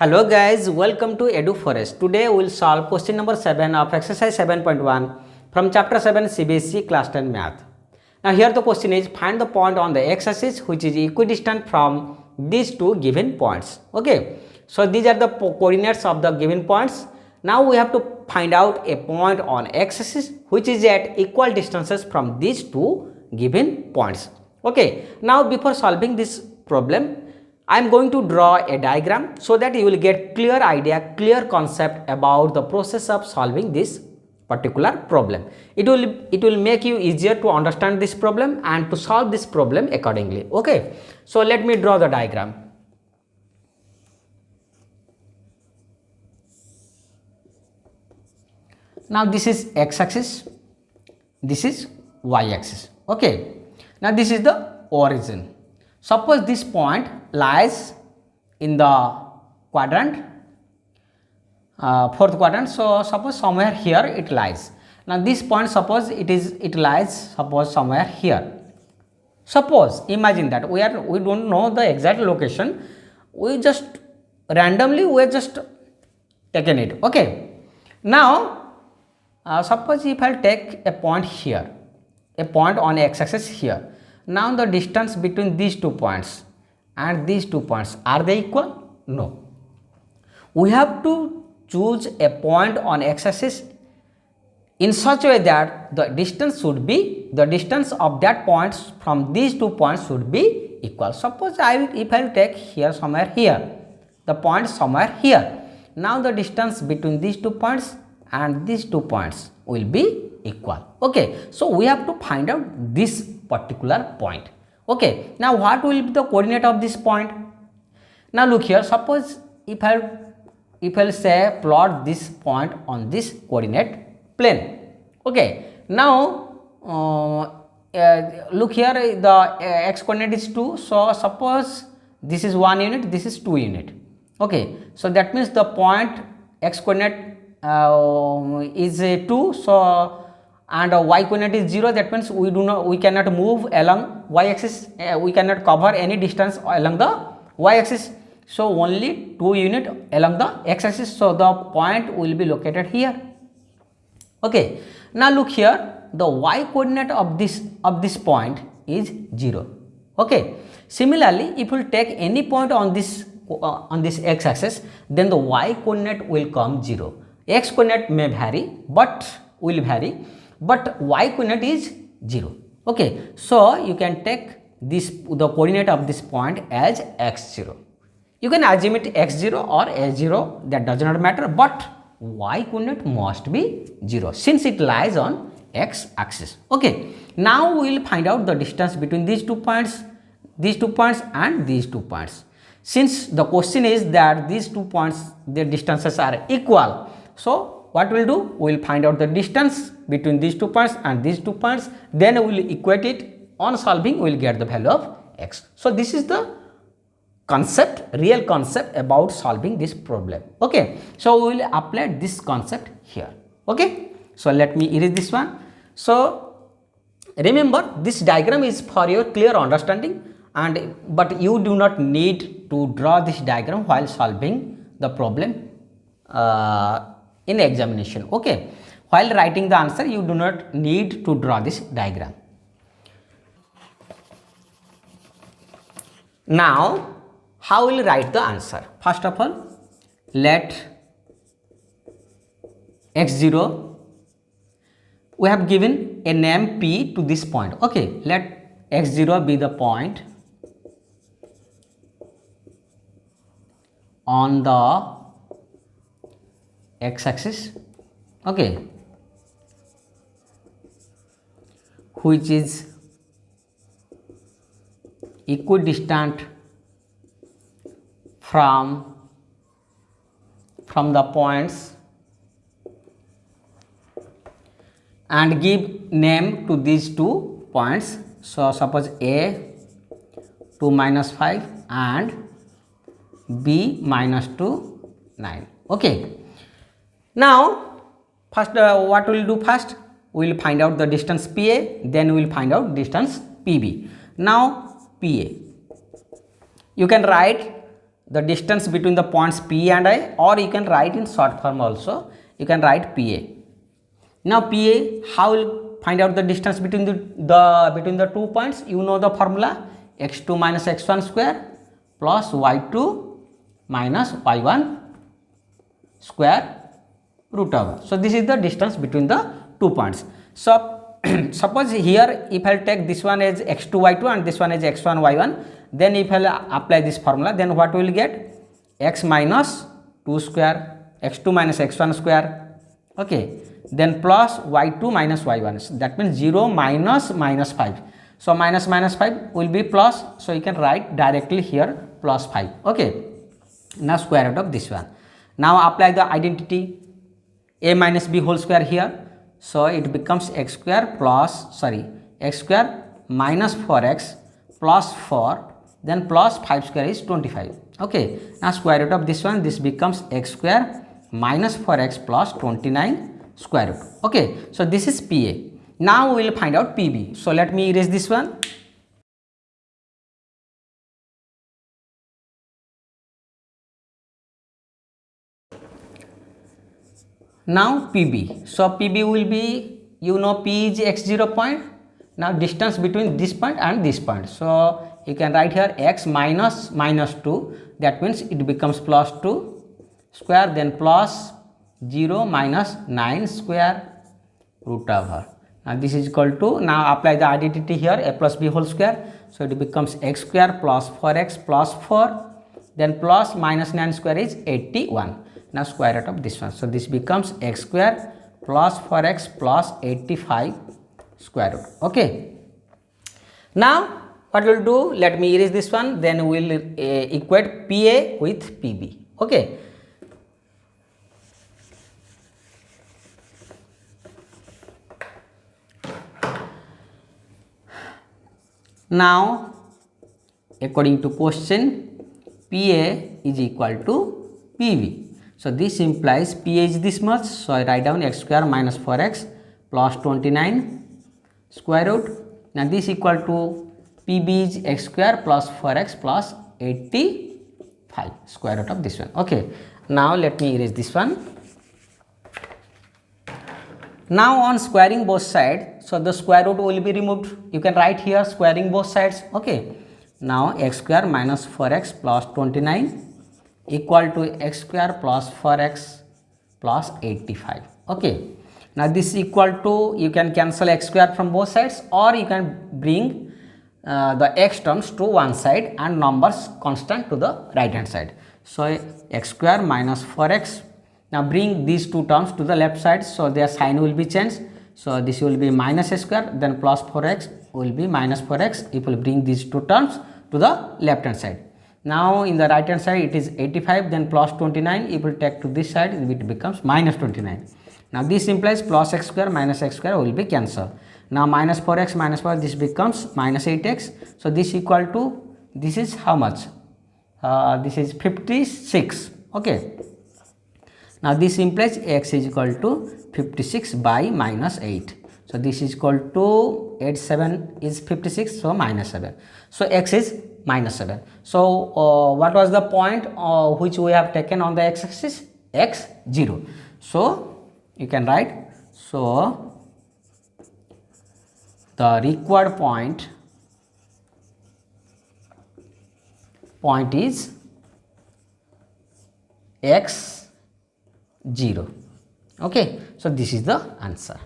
Hello guys, welcome to EduForest. Today we will solve question number 7 of exercise 7.1 from chapter 7 CBSE class 10 math. Now here the question is find the point on the x-axis which is equidistant from these two given points. Okay, so these are the coordinates of the given points. Now we have to find out a point on x-axis which is at equal distances from these two given points. Okay, now before solving this problem, I am going to draw a diagram so that you will get clear idea, clear concept about the process of solving this particular problem. It will make you easier to understand this problem and to solve this problem accordingly. Okay, so let me draw the diagram. Now this is x-axis, this is y-axis. Okay, now this is the origin. Suppose this point lies in the quadrant, fourth quadrant. So suppose somewhere here it lies. Now this point, suppose it lies suppose somewhere here. Suppose imagine that we don't know the exact location. We just randomly just taken it. Okay. Now suppose if I take a point here, a point on x-axis here. Now the distance between these 2 points and these 2 points, are they equal? No. We have to choose a point on x-axis in such a way that the distance should be, the distance of that point from these 2 points should be equal. Suppose if I take here somewhere here, the point somewhere here. Now the distance between these 2 points and these 2 points will be equal. Okay, so we have to find out this particular point. Okay, now what will be the coordinate of this point? Now look here, suppose if I'll say plot this point on this coordinate plane. Okay, now look here, the x coordinate is 2. So suppose this is 1 unit, this is 2 unit. Okay, so that means the point x coordinate is 2. So and y coordinate is 0, that means we cannot move along y axis, we cannot cover any distance along the y axis. So only 2 unit along the x axis. So the point will be located here. Okay, now look here, the y coordinate of this point is 0. Okay, similarly if we take any point on this x axis, then the y coordinate will come 0. X coordinate may vary, but y coordinate is 0. Okay, so you can take the coordinate of this point as x0. You can assume it x0 or a0, that does not matter, but y coordinate must be 0 since it lies on x axis. Okay, now we will find out the distance between these 2 points and these 2 points. Since the question is that these 2 points, their distances are equal, so what we will do, we will find out the distance between these 2 points and these 2 points, then we will equate it. On solving, we will get the value of x. So this is the concept, real concept about solving this problem. Okay, so we will apply this concept here. Okay, so let me erase this one. So remember, this diagram is for your clear understanding, but you do not need to draw this diagram while solving the problem in the examination. Okay, while writing the answer you do not need to draw this diagram. Now how will write the answer? First of all, let x0, we have given a name p to this point. Okay, let x0 be the point on the x-axis, okay, which is equidistant from the points, and give name to these 2 points. So suppose a 2 minus 5 and b minus 2 9. Okay, now first what we will do, first we will find out the distance PA, then we will find out distance PB. Now PA, you can write the distance between the points P and I, or you can write in short form also, you can write PA. Now PA, how will find out the distance between the 2 points? You know the formula, x2 minus x1 square plus y2 minus y1 square root over. So this is the distance between the 2 points. So suppose here if I take this one as x2 y2 and this one as x1 y1, then if I apply this formula, then what we will get? X minus 2 square, x2 minus x1 square, okay, then plus y2 minus y1. So that means 0 minus minus 5. So minus minus 5 will be plus, so you can write directly here plus 5, okay. Now square root of this one. Now apply the identity a minus b whole square here. So it becomes x square x square minus 4x plus 4, then plus 5 square is 25, okay. Now square root of this one, this becomes x square minus 4x plus 29 square root, okay. So this is PA. Now we will find out PB. So let me erase this one. Now PB. So PB will be, you know, P is x0 point. Now distance between this point and this point. So you can write here x minus minus 2. That means it becomes plus 2 square, then plus 0 minus 9 square root over. Now this is equal to, now apply the identity here, a plus b whole square. So it becomes x square plus 4x plus 4, then plus minus 9 square is 81. Now square root of this one. So this becomes x square plus 4x plus 85 square root, okay. Now what we will do, let me erase this one, then we will equate PA with PB, okay. Now according to question, PA is equal to PB. So this implies PA is this much. So I write down x square minus 4x plus 29 square root. Now this equal to PB is x square plus 4x plus 85 square root of this one, okay. Now let me erase this one. Now on squaring both sides, so the square root will be removed. You can write here squaring both sides, okay. Now x square minus 4x plus 29 equal to x square plus 4x plus 85, okay. Now this is equal to, you can cancel x square from both sides, or you can bring the x terms to one side and numbers constant to the right hand side. So x square minus 4x, now bring these two terms to the left side, so their sign will be changed. So this will be minus x square, then plus 4x will be minus 4x. If we bring these two terms to the left hand side. Now in the right hand side it is 85, then plus 29. If we take to this side, it becomes minus 29. Now this implies plus x square minus x square will be cancelled. Now minus 4x minus 4, this becomes minus 8x. So this equal to, this is how much? This is 56, okay. Now this implies x is equal to 56 by minus 8. So this is equal to 87 is 56, so minus 7. So x is minus 7. So what was the point which we have taken on the x-axis? x0. So you can write, so the required point is x0, okay. So this is the answer.